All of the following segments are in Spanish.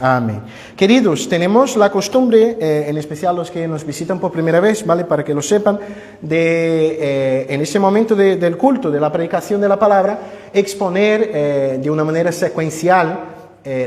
Amén. Queridos, tenemos la costumbre, en especial los que nos visitan por primera vez, ¿vale? Para que lo sepan, de en ese momento del culto, de la predicación de la palabra, exponer de una manera secuencial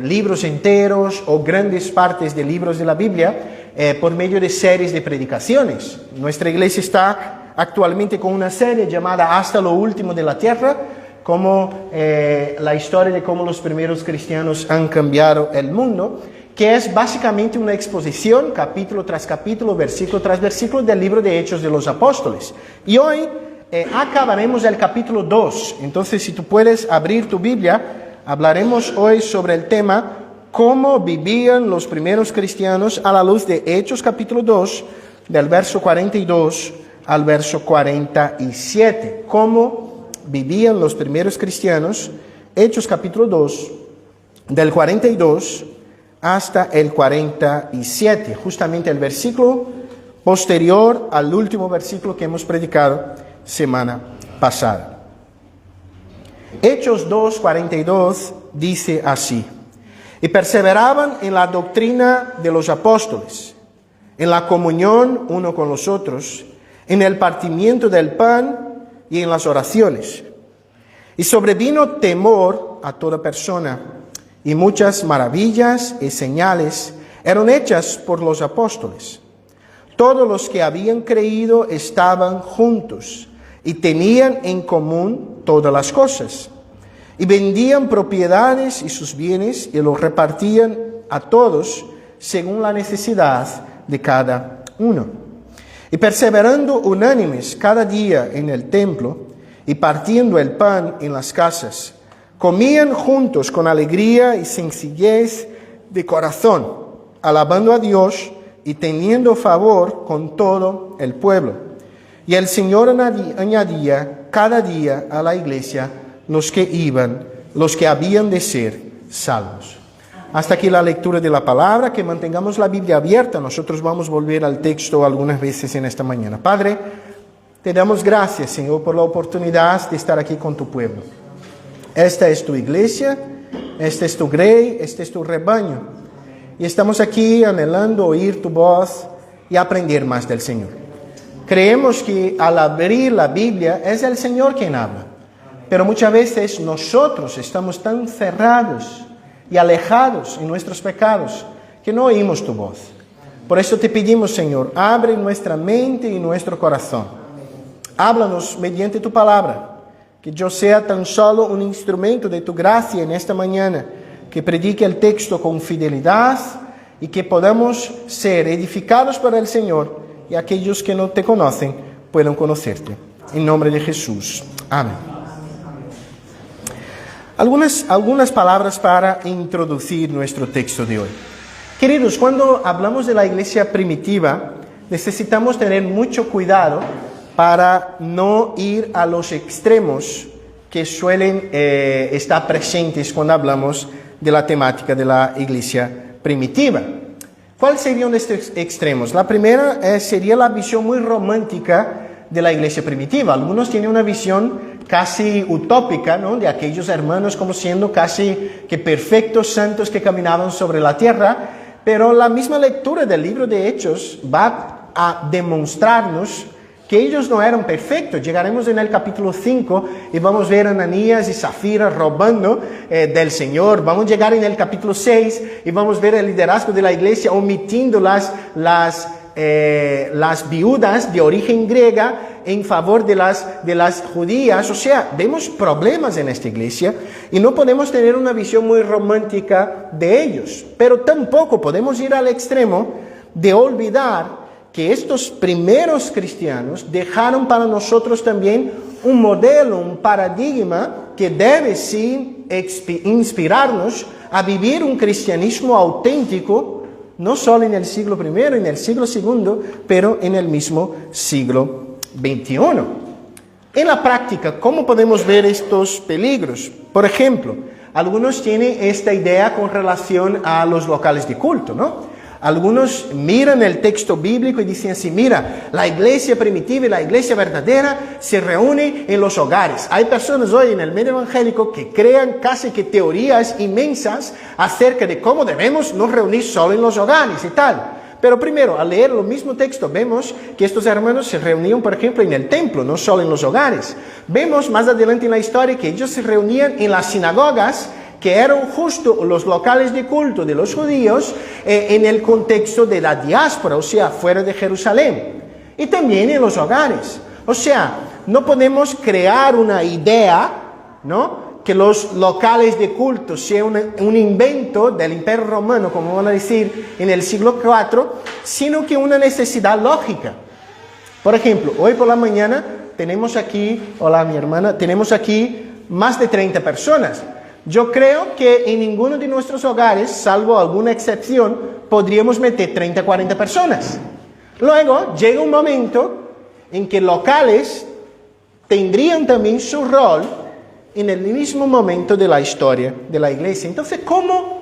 libros enteros o grandes partes de libros de la Biblia por medio de series de predicaciones. Nuestra iglesia está actualmente con una serie llamada Hasta lo último de la tierra, como la historia de cómo los primeros cristianos han cambiado el mundo, que es básicamente una exposición, capítulo tras capítulo, versículo tras versículo, del libro de Hechos de los Apóstoles. Y hoy acabaremos el capítulo 2. Entonces, si tú puedes abrir tu Biblia, hablaremos hoy sobre el tema cómo vivían los primeros cristianos a la luz de Hechos capítulo 2, del verso 42 al verso 47. Cómo vivían los primeros cristianos, Hechos capítulo 2, del 42 hasta el 47, justamente el versículo posterior al último versículo que hemos predicado semana pasada. Hechos 2, 42 dice así: y perseveraban en la doctrina de los apóstoles, en la comunión uno con los otros, en el partimiento del pan y en las oraciones. Y sobrevino temor a toda persona, y muchas maravillas y señales eran hechas por los apóstoles. Todos los que habían creído estaban juntos y tenían en común todas las cosas. Y vendían propiedades y sus bienes y los repartían a todos según la necesidad de cada uno. Y perseverando unánimes cada día en el templo y partiendo el pan en las casas, comían juntos con alegría y sencillez de corazón, alabando a Dios y teniendo favor con todo el pueblo. Y el Señor añadía cada día a la iglesia los que habían de ser salvos. Hasta aquí la lectura de la palabra. Que mantengamos la Biblia abierta. Nosotros vamos a volver al texto algunas veces en esta mañana. Padre, te damos gracias, Señor, por la oportunidad de estar aquí con tu pueblo. Esta es tu iglesia, este es tu grey, este es tu rebaño. Y estamos aquí anhelando oír tu voz y aprender más del Señor. Creemos que al abrir la Biblia es el Señor quien habla. Pero muchas veces nosotros estamos tan cerrados y alejados en nuestros pecados que no oímos tu voz. Por eso te pedimos, Señor, abre nuestra mente y nuestro corazón. Háblanos mediante tu palabra. Que yo sea tan solo un instrumento de tu gracia en esta mañana, que predique el texto con fidelidad y que podamos ser edificados por el Señor y aquellos que no te conocen puedan conocerte. En nombre de Jesús. Amén. Algunas palabras para introducir nuestro texto de hoy. Queridos, cuando hablamos de la iglesia primitiva, necesitamos tener mucho cuidado para no ir a los extremos que suelen estar presentes cuando hablamos de la temática de la iglesia primitiva. ¿Cuáles serían estos extremos? La primera sería la visión muy romántica de la iglesia primitiva. Algunos tienen una visión casi utópica, ¿no?, de aquellos hermanos como siendo casi que perfectos santos que caminaban sobre la tierra, pero la misma lectura del libro de Hechos va a demostrarnos que ellos no eran perfectos. Llegaremos en el capítulo 5 y vamos a ver a Ananías y Zafira robando del Señor. Vamos a llegar en el capítulo 6 y vamos a ver el liderazgo de la iglesia omitiendo las viudas de origen griega en favor de las judías. O sea, vemos problemas en esta iglesia y no podemos tener una visión muy romántica de ellos, pero tampoco podemos ir al extremo de olvidar que estos primeros cristianos dejaron para nosotros también un modelo, un paradigma que debe sí inspirarnos a vivir un cristianismo auténtico, no solo en el siglo I, en el siglo II, pero en el mismo siglo XXI. En la práctica, ¿cómo podemos ver estos peligros? Por ejemplo, algunos tienen esta idea con relación a los locales de culto, ¿no? Algunos miran el texto bíblico y dicen así, mira, la iglesia primitiva y la iglesia verdadera se reúnen en los hogares. Hay personas hoy en el medio evangélico que crean casi que teorías inmensas acerca de cómo debemos nos reunir solo en los hogares y tal. Pero primero, al leer el mismo texto, vemos que estos hermanos se reunían, por ejemplo, en el templo, no solo en los hogares. Vemos más adelante en la historia que ellos se reunían en las sinagogas, que eran justo los locales de culto de los judíos en el contexto de la diáspora, o sea, fuera de Jerusalén. Y también en los hogares. O sea, no podemos crear una idea, ¿no?, que los locales de culto sean un invento del Imperio Romano, como van a decir en el siglo IV, sino que una necesidad lógica. Por ejemplo, hoy por la mañana tenemos aquí, hola mi hermana, tenemos aquí más de 30 personas. Yo creo que en ninguno de nuestros hogares, salvo alguna excepción, podríamos meter 30 o 40 personas. Luego llega un momento en que locales tendrían también su rol en el mismo momento de la historia de la iglesia. Entonces, ¿cómo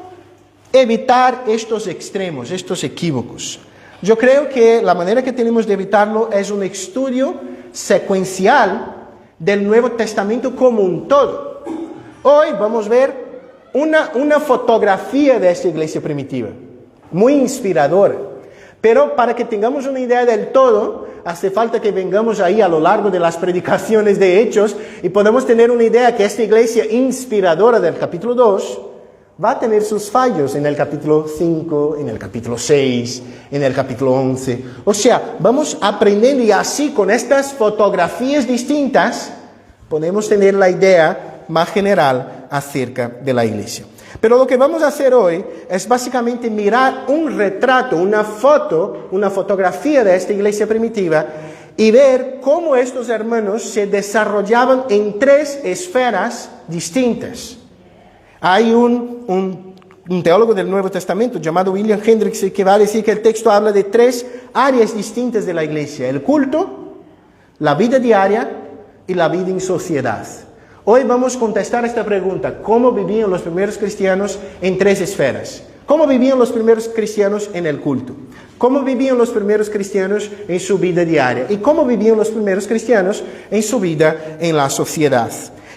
evitar estos extremos, estos equívocos? Yo creo que la manera que tenemos de evitarlo es un estudio secuencial del Nuevo Testamento como un todo. Hoy vamos a ver una fotografía de esta iglesia primitiva, muy inspiradora. Pero para que tengamos una idea del todo, hace falta que vengamos ahí a lo largo de las predicaciones de Hechos y podamos tener una idea que esta iglesia inspiradora del capítulo 2 va a tener sus fallos en el capítulo 5, en el capítulo 6, en el capítulo 11. O sea, vamos aprendiendo y así con estas fotografías distintas podemos tener la idea más general acerca de la iglesia. Pero lo que vamos a hacer hoy es básicamente mirar un retrato, una foto, una fotografía de esta iglesia primitiva y ver cómo estos hermanos se desarrollaban en 3 esferas distintas. Hay un teólogo del Nuevo Testamento llamado William Hendricks que va a decir que el texto habla de 3 áreas distintas de la iglesia: el culto, la vida diaria y la vida en sociedad. Hoy vamos a contestar esta pregunta: ¿cómo vivían los primeros cristianos en 3 esferas? ¿Cómo vivían los primeros cristianos en el culto? ¿Cómo vivían los primeros cristianos en su vida diaria? ¿Y cómo vivían los primeros cristianos en su vida en la sociedad?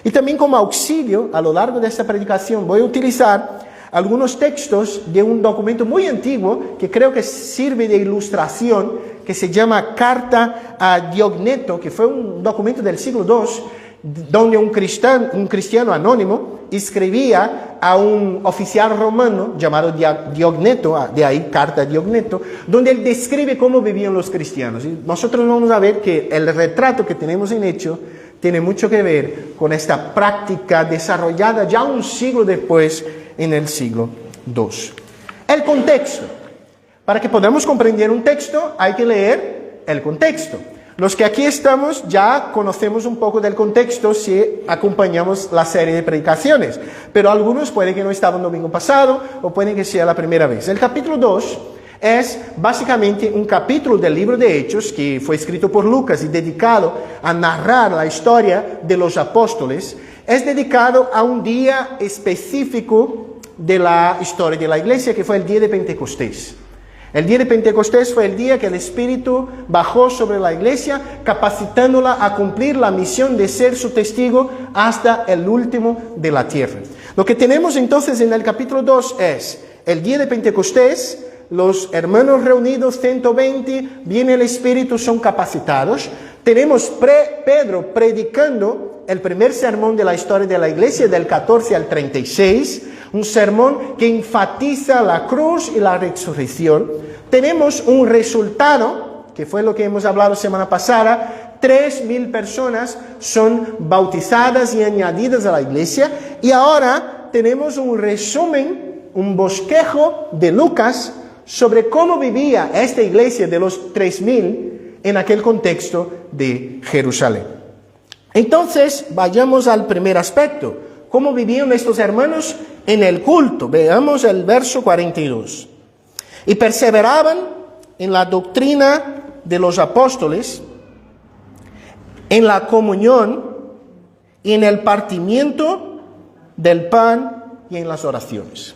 Y también como auxilio, a lo largo de esta predicación, voy a utilizar algunos textos de un documento muy antiguo que creo que sirve de ilustración, que se llama Carta a Diogneto, que fue un documento del siglo II, donde un cristiano anónimo escribía a un oficial romano llamado Diogneto, de ahí Carta a Diogneto, donde él describe cómo vivían los cristianos. Y nosotros vamos a ver que el retrato que tenemos en Hechos tiene mucho que ver con esta práctica desarrollada ya un siglo después, en el siglo II. El contexto. Para que podamos comprender un texto hay que leer el contexto. Los que aquí estamos ya conocemos un poco del contexto si acompañamos la serie de predicaciones, pero algunos pueden que no estaban domingo pasado o pueden que sea la primera vez. El capítulo 2 es básicamente un capítulo del libro de Hechos que fue escrito por Lucas y dedicado a narrar la historia de los apóstoles. Es dedicado a un día específico de la historia de la iglesia, que fue el día de Pentecostés. El día de Pentecostés fue el día que el Espíritu bajó sobre la iglesia, capacitándola a cumplir la misión de ser su testigo hasta el último de la tierra. Lo que tenemos entonces en el capítulo 2 es el día de Pentecostés, los hermanos reunidos, 120, viene el Espíritu, son capacitados. Tenemos Pedro predicando el primer sermón de la historia de la iglesia, del 14 al 36, un sermón que enfatiza la cruz y la resurrección. Tenemos un resultado, que fue lo que hemos hablado semana pasada: 3,000 personas son bautizadas y añadidas a la iglesia. Y ahora tenemos un resumen, un bosquejo de Lucas sobre cómo vivía esta iglesia de los 3,000 en aquel contexto de Jerusalén. Entonces, vayamos al primer aspecto: ¿cómo vivían estos hermanos en el culto? Veamos el verso 42. Y perseveraban en la doctrina de los apóstoles, en la comunión y en el partimiento del pan y en las oraciones.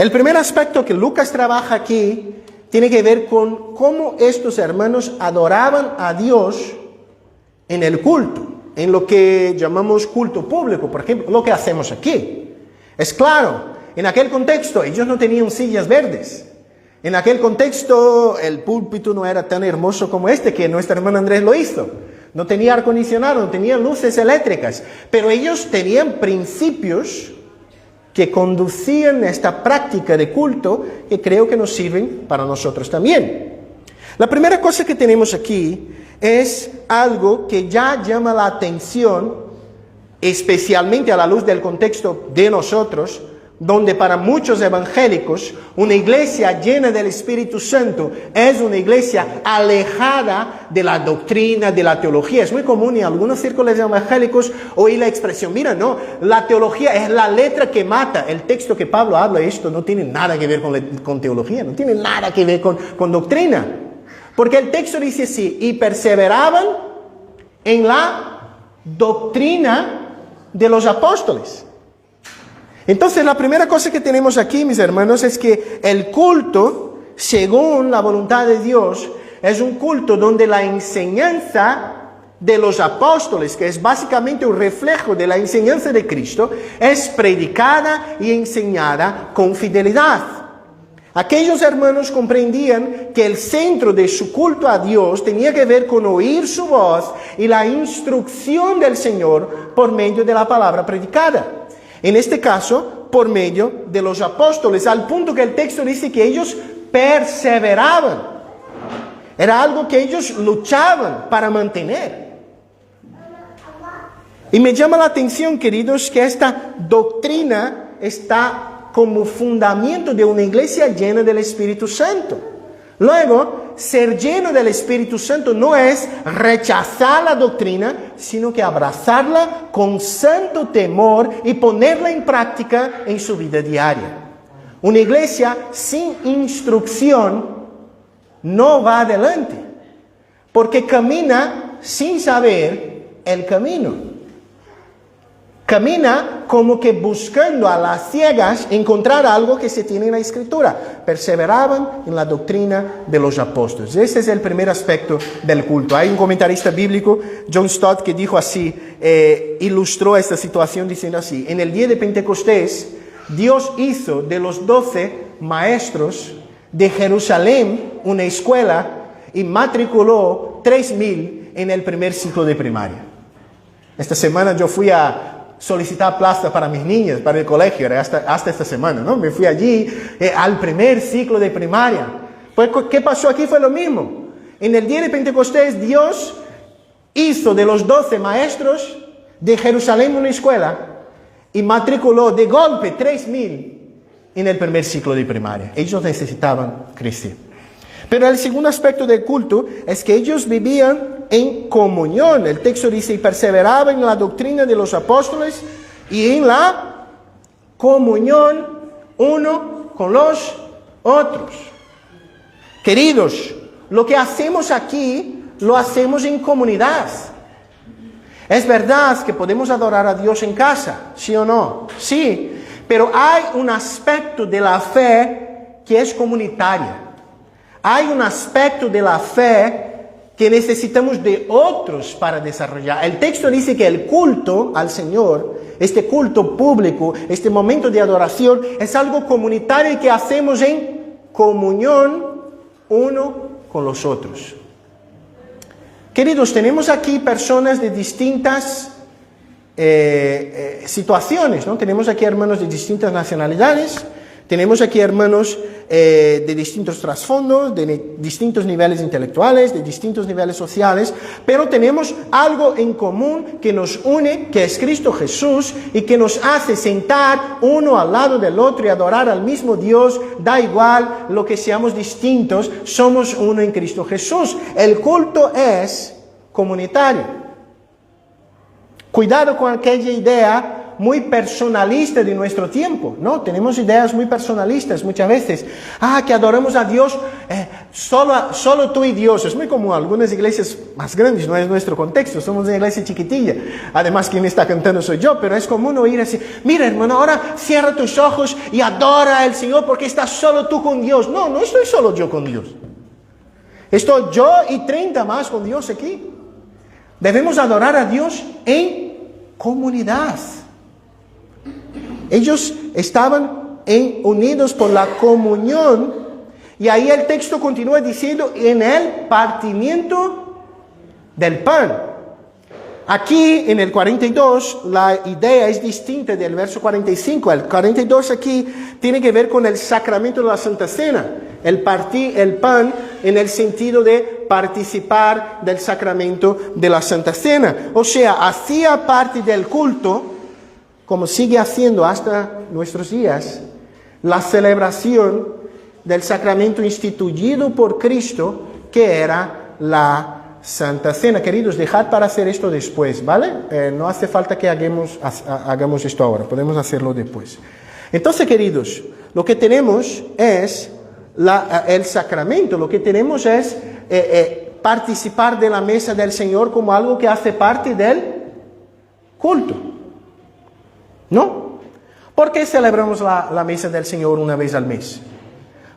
El primer aspecto que Lucas trabaja aquí tiene que ver con cómo estos hermanos adoraban a Dios en el culto, en lo que llamamos culto público, por ejemplo, lo que hacemos aquí. Es claro, en aquel contexto ellos no tenían sillas verdes. En aquel contexto el púlpito no era tan hermoso como este que nuestro hermano Andrés lo hizo. No tenía aire acondicionado, no tenía luces eléctricas, pero ellos tenían principios que conducían esta práctica de culto que creo que nos sirven para nosotros también. La primera cosa que tenemos aquí es algo que ya llama la atención, especialmente a la luz del contexto de nosotros, donde para muchos evangélicos una iglesia llena del Espíritu Santo es una iglesia alejada de la doctrina, de la teología. Es muy común en algunos círculos evangélicos oír la expresión, mira, no, la teología es la letra que mata. El texto que Pablo habla, esto no tiene nada que ver con teología, no tiene nada que ver con doctrina. Porque el texto dice así, y perseveraban en la doctrina de los apóstoles. Entonces, la primera cosa que tenemos aquí, mis hermanos, es que el culto, según la voluntad de Dios, es un culto donde la enseñanza de los apóstoles, que es básicamente un reflejo de la enseñanza de Cristo, es predicada y enseñada con fidelidad. Aquellos hermanos comprendían que el centro de su culto a Dios tenía que ver con oír su voz y la instrucción del Señor por medio de la palabra predicada. En este caso, por medio de los apóstoles, al punto que el texto dice que ellos perseveraban. Era algo que ellos luchaban para mantener. Y me llama la atención, queridos, que esta doctrina está como fundamento de una iglesia llena del Espíritu Santo. Luego, ser lleno del Espíritu Santo no es rechazar la doctrina, sino que abrazarla con santo temor y ponerla en práctica en su vida diaria. Una iglesia sin instrucción no va adelante, porque camina sin saber el camino. Camina como que buscando a las ciegas encontrar algo que se tiene en la Escritura. Perseveraban en la doctrina de los apóstoles. Ese es el primer aspecto del culto. Hay un comentarista bíblico, John Stott, que dijo así, ilustró esta situación diciendo así: en el día de Pentecostés, Dios hizo de los 12 maestros de Jerusalén una escuela y matriculó 3,000 en el primer ciclo de primaria. Esta semana yo fui a solicitar plaza para mis niñas, para el colegio, hasta esta semana, ¿no? Me fui allí al primer ciclo de primaria. Pues, ¿qué pasó aquí? Fue lo mismo. En el día de Pentecostés, Dios hizo de los 12 maestros de Jerusalén una escuela y matriculó de golpe 3,000 en el primer ciclo de primaria. Ellos necesitaban crecer. Pero el segundo aspecto del culto es que ellos vivían en comunión. El texto dice, y perseveraban en la doctrina de los apóstoles y en la comunión uno con los otros. Queridos, lo que hacemos aquí, lo hacemos en comunidad. Es verdad que podemos adorar a Dios en casa, ¿sí o no? Sí, pero hay un aspecto de la fe que es comunitaria. Hay un aspecto de la fe que necesitamos de otros para desarrollar. El texto dice que el culto al Señor, este culto público, este momento de adoración, es algo comunitario que hacemos en comunión uno con los otros. Queridos, tenemos aquí personas de distintas situaciones, ¿no? Tenemos aquí hermanos de distintas nacionalidades, tenemos aquí hermanos de distintos trasfondos, de distintos niveles intelectuales, de distintos niveles sociales, pero tenemos algo en común que nos une, que es Cristo Jesús, y que nos hace sentar uno al lado del otro y adorar al mismo Dios. Da igual lo que seamos distintos, somos uno en Cristo Jesús. El culto es comunitario. Cuidado con aquella idea muy personalista de nuestro tiempo, ¿no? Tenemos ideas muy personalistas muchas veces. Que adoramos a Dios solo tú y Dios. Es muy común, algunas iglesias más grandes, no es nuestro contexto, somos una iglesia chiquitilla. Además, quien está cantando soy yo, pero es común oír así: mira, hermano, ahora cierra tus ojos y adora al Señor porque estás solo tú con Dios. No, no estoy solo yo con Dios. Estoy yo y 30 más con Dios aquí. Debemos adorar a Dios en comunidad. Ellos estaban unidos por la comunión. Y ahí el texto continúa diciendo: en el partimiento del pan. Aquí en el 42 la idea es distinta del verso 45. El 42 aquí tiene que ver con el sacramento de la Santa Cena. El partir el pan en el sentido de participar del sacramento de la Santa Cena. O sea, hacía parte del culto, como sigue haciendo hasta nuestros días, la celebración del sacramento instituido por Cristo, que era la Santa Cena. Queridos, dejad para hacer esto después, ¿vale? No hace falta que hagamos esto ahora, podemos hacerlo después. Entonces, queridos, lo que tenemos es el sacramento, lo que tenemos es participar de la mesa del Señor como algo que hace parte del culto, ¿no? ¿Por qué celebramos la mesa del Señor una vez al mes?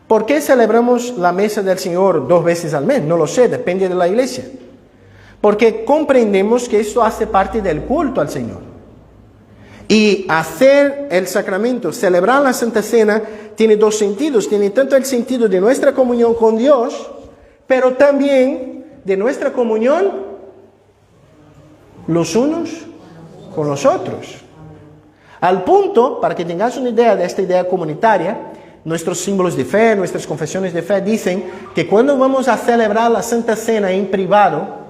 ¿Por qué celebramos la mesa del Señor 2 veces al mes? No lo sé, depende de la iglesia. Porque comprendemos que esto hace parte del culto al Señor. Y hacer el sacramento, celebrar la Santa Cena, tiene 2 sentidos. Tiene tanto el sentido de nuestra comunión con Dios, pero también de nuestra comunión los unos con los otros. Al punto, para que tengas una idea de esta idea comunitaria, nuestros símbolos de fe, nuestras confesiones de fe dicen que cuando vamos a celebrar la Santa Cena en privado,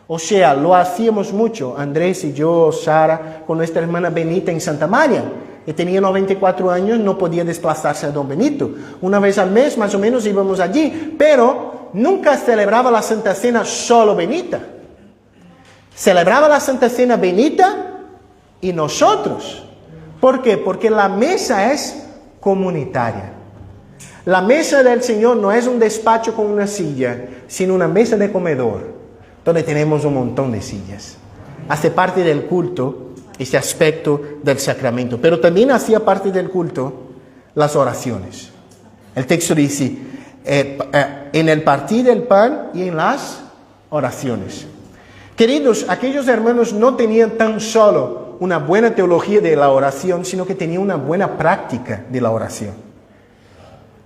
o sea, lo hacíamos mucho, Andrés y yo, Sara, con nuestra hermana Benita en Santa María, que tenía 94 años, no podía desplazarse a Don Benito. Una vez al mes más o menos íbamos allí, pero nunca celebraba la Santa Cena solo Benita. Celebraba la Santa Cena Benita y nosotros. ¿Por qué? Porque la mesa es comunitaria. La mesa del Señor no es un despacho con una silla, sino una mesa de comedor, donde tenemos un montón de sillas. Hace parte del culto este aspecto del sacramento, pero también hacía parte del culto las oraciones. El texto dice, en el partir del pan y en las oraciones. Queridos, aquellos hermanos no tenían tan solo una buena teología de la oración, sino que tenían una buena práctica de la oración.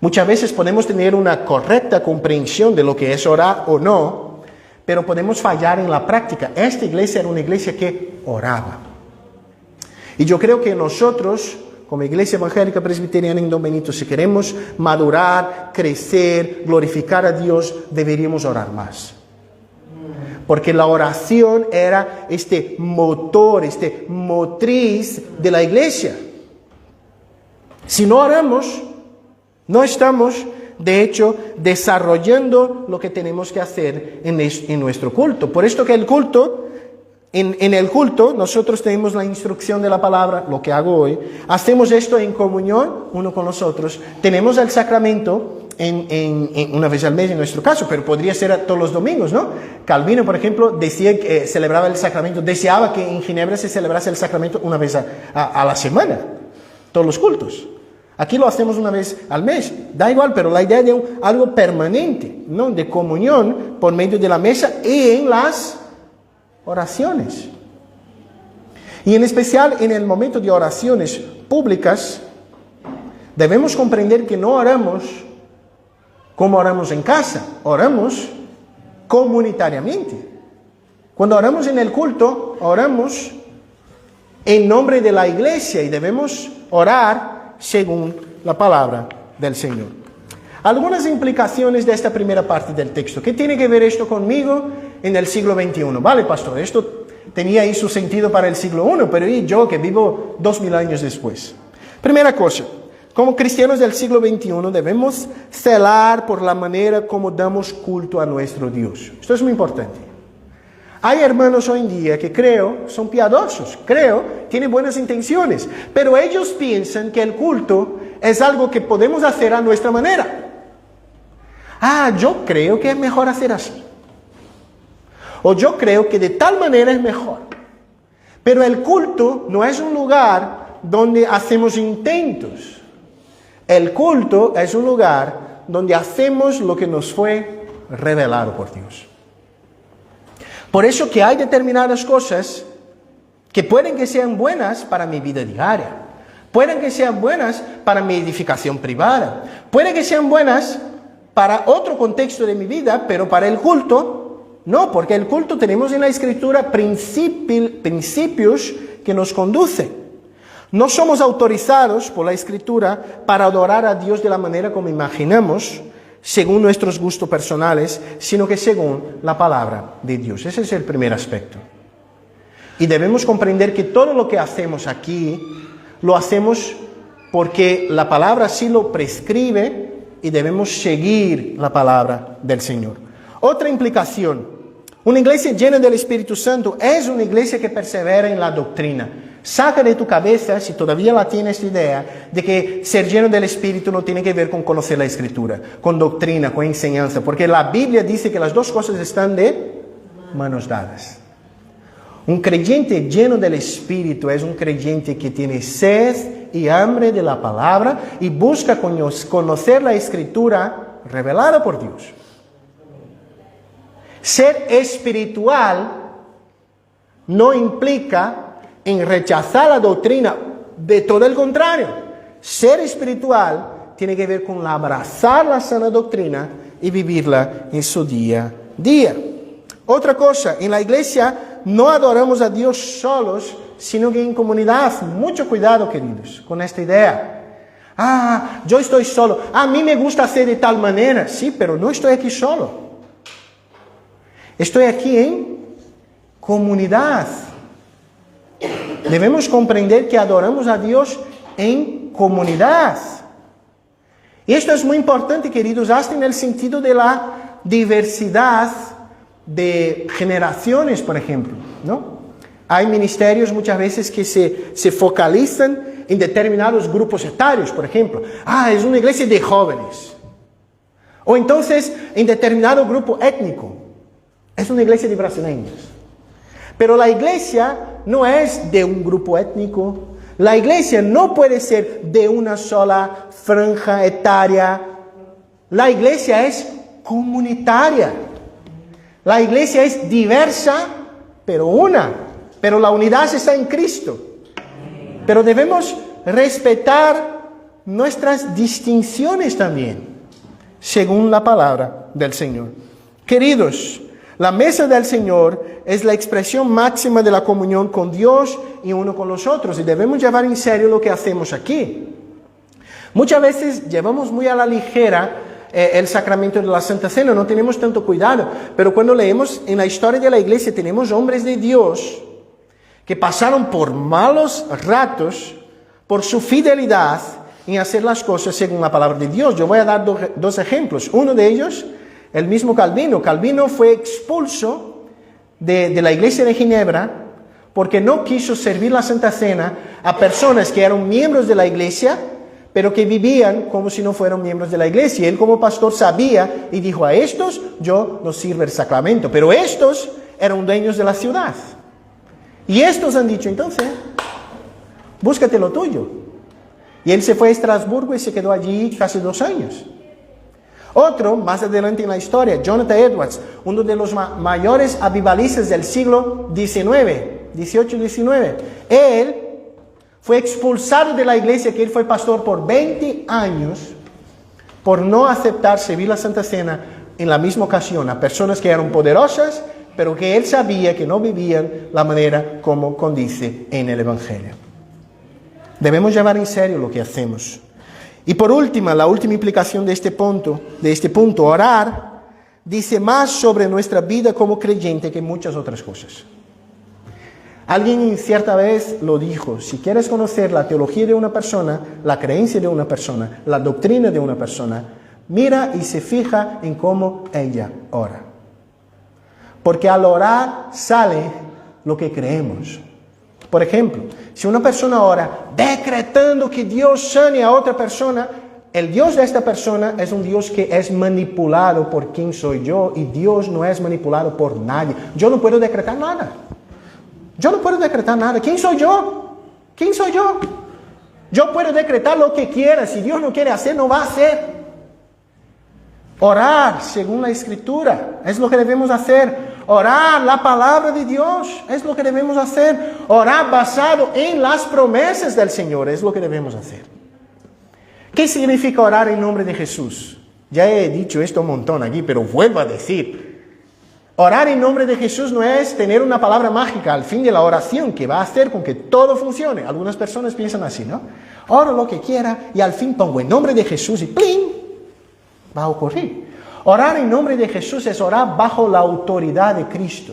Muchas veces podemos tener una correcta comprensión de lo que es orar o no, pero podemos fallar en la práctica. Esta iglesia era una iglesia que oraba. Y yo creo que nosotros, como Iglesia Evangélica Presbiteriana en Don Benito, si queremos madurar, crecer, glorificar a Dios, deberíamos orar más. Porque la oración era este motor, este motriz de la iglesia. Si no oramos, no estamos, de hecho, desarrollando lo que tenemos que hacer en nuestro culto. Por esto que el culto, en el culto, nosotros tenemos la instrucción de la palabra, lo que hago hoy. Hacemos esto en comunión, uno con los otros. Tenemos el sacramento en una vez al mes en nuestro caso, pero podría ser todos los domingos, ¿no? Calvino, por ejemplo, decía que celebraba el sacramento, deseaba que en Ginebra se celebrase el sacramento una vez a la semana, todos los cultos. Aquí lo hacemos una vez al mes, da igual, pero la idea de algo permanente, ¿no? De comunión por medio de la mesa y en las oraciones. Y en especial en el momento de oraciones públicas, debemos comprender que no oramos como oramos en casa, oramos comunitariamente. Cuando oramos en el culto, oramos en nombre de la iglesia y debemos orar según la palabra del Señor. Algunas implicaciones de esta primera parte del texto. ¿Qué tiene que ver esto conmigo en el siglo XXI? Vale, pastor, esto tenía ahí su sentido para el siglo I, pero ¿y yo que vivo 2000 años después? Primera cosa, como cristianos del siglo XXI debemos celar por la manera como damos culto a nuestro Dios. Esto es muy importante. Hay hermanos hoy en día que creo son piadosos, tienen buenas intenciones, pero ellos piensan que el culto es algo que podemos hacer a nuestra manera. Yo creo que es mejor hacer así. O yo creo que de tal manera es mejor. Pero el culto no es un lugar donde hacemos intentos. El culto es un lugar donde hacemos lo que nos fue revelado por Dios. Por eso que hay determinadas cosas que pueden que sean buenas para mi vida diaria. Pueden que sean buenas para mi edificación privada. Pueden que sean buenas para otro contexto de mi vida, pero para el culto, no, porque el culto tenemos en la Escritura principios que nos conducen. No somos autorizados por la Escritura para adorar a Dios de la manera como imaginamos, según nuestros gustos personales, sino que según la palabra de Dios. Ese es el primer aspecto. Y debemos comprender que todo lo que hacemos aquí, lo hacemos porque la palabra sí lo prescribe y debemos seguir la palabra del Señor. Otra implicación, una iglesia llena del Espíritu Santo es una iglesia que persevera en la doctrina. Saca de tu cabeza, si todavía la tienes idea, de que ser lleno del Espíritu no tiene que ver con conocer la Escritura, con doctrina, con enseñanza, porque la Biblia dice que las dos cosas están de manos dadas. Un creyente lleno del Espíritu es un creyente que tiene sed y hambre de la palabra y busca conocer la Escritura revelada por Dios. Ser espiritual no implica en rechazar la doctrina, de todo el contrario. Ser espiritual tiene que ver con abrazar la sana doctrina y vivirla en su día a día. Otra cosa, en la iglesia no adoramos a Dios solos, sino que en comunidad. Mucho cuidado, queridos, con esta idea. Yo estoy solo. A mí me gusta hacer de tal manera. Sí, pero no estoy aquí solo. Estoy aquí en comunidad. Debemos comprender que adoramos a Dios en comunidad. Y esto es muy importante, queridos, hasta en el sentido de la diversidad de generaciones, por ejemplo, ¿no? Hay ministerios muchas veces que se focalizan en determinados grupos etarios, por ejemplo. Es una iglesia de jóvenes. O entonces, en determinado grupo étnico. Es una iglesia de brasileños. Pero la iglesia no es de un grupo étnico. La iglesia no puede ser de una sola franja etaria. La iglesia es comunitaria. La iglesia es diversa, pero una. Pero la unidad está en Cristo. Pero debemos respetar nuestras distinciones también, según la palabra del Señor. Queridos, la mesa del Señor es la expresión máxima de la comunión con Dios y uno con los otros. Y debemos llevar en serio lo que hacemos aquí. Muchas veces llevamos muy a la ligera el sacramento de la Santa Cena, no tenemos tanto cuidado. Pero cuando leemos en la historia de la iglesia, tenemos hombres de Dios que pasaron por malos ratos por su fidelidad en hacer las cosas según la palabra de Dios. Yo voy a dar dos ejemplos. Uno de ellos, el mismo Calvino. Calvino fue expulso de la iglesia de Ginebra porque no quiso servir la Santa Cena a personas que eran miembros de la iglesia, pero que vivían como si no fueran miembros de la iglesia. Y él como pastor sabía y dijo: a estos yo no sirvo el sacramento, pero estos eran dueños de la ciudad. Y estos han dicho: entonces, búscate lo tuyo. Y él se fue a Estrasburgo y se quedó allí casi 2 años. Otro, más adelante en la historia, Jonathan Edwards, uno de los mayores avivalistas del siglo XVIII. Él fue expulsado de la iglesia que él fue pastor por 20 años por no aceptar servir la Santa Cena en la misma ocasión a personas que eran poderosas, pero que él sabía que no vivían la manera como condice en el Evangelio. Debemos llevar en serio lo que hacemos. Y por último, la última implicación de este punto, orar, dice más sobre nuestra vida como creyente que muchas otras cosas. Alguien cierta vez lo dijo: si quieres conocer la teología de una persona, la creencia de una persona, la doctrina de una persona, mira y se fija en cómo ella ora. Porque al orar sale lo que creemos. Por ejemplo, si una persona ora decretando que Dios sane a otra persona, el Dios de esta persona es un Dios que es manipulado por quien soy yo, y Dios no es manipulado por nadie. Yo no puedo decretar nada. Yo no puedo decretar nada. ¿Quién soy yo? ¿Quién soy yo? Yo puedo decretar lo que quiera. Si Dios no quiere hacer, no va a hacer. Orar según la Escritura es lo que debemos hacer. Orar la palabra de Dios es lo que debemos hacer. Orar basado en las promesas del Señor es lo que debemos hacer. ¿Qué significa orar en nombre de Jesús? Ya he dicho esto un montón aquí, pero vuelvo a decir. Orar en nombre de Jesús no es tener una palabra mágica al fin de la oración que va a hacer con que todo funcione. Algunas personas piensan así, ¿no? Oro lo que quiera y al fin pongo en nombre de Jesús y ¡plin! Va a ocurrir. Orar en nombre de Jesús es orar bajo la autoridad de Cristo.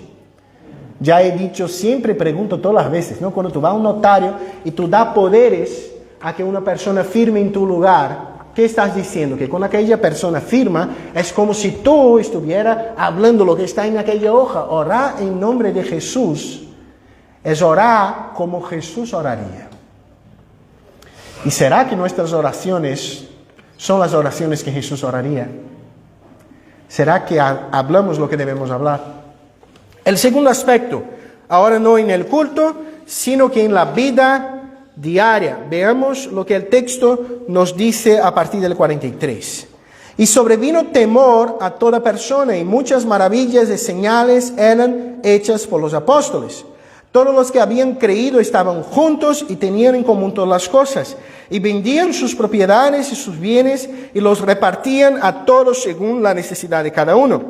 Ya he dicho, siempre pregunto todas las veces, ¿no? Cuando tú vas a un notario y tú das poderes a que una persona firme en tu lugar, ¿qué estás diciendo? Que con aquella persona firma es como si tú estuvieras hablando lo que está en aquella hoja. Orar en nombre de Jesús es orar como Jesús oraría. ¿Y será que nuestras oraciones son las oraciones que Jesús oraría? ¿Será que hablamos lo que debemos hablar? El segundo aspecto, ahora no en el culto, sino que en la vida diaria. Veamos lo que el texto nos dice a partir del 43. Y sobrevino temor a toda persona, y muchas maravillas de señales eran hechas por los apóstoles. Todos los que habían creído estaban juntos y tenían en común todas las cosas, y vendían sus propiedades y sus bienes y los repartían a todos según la necesidad de cada uno.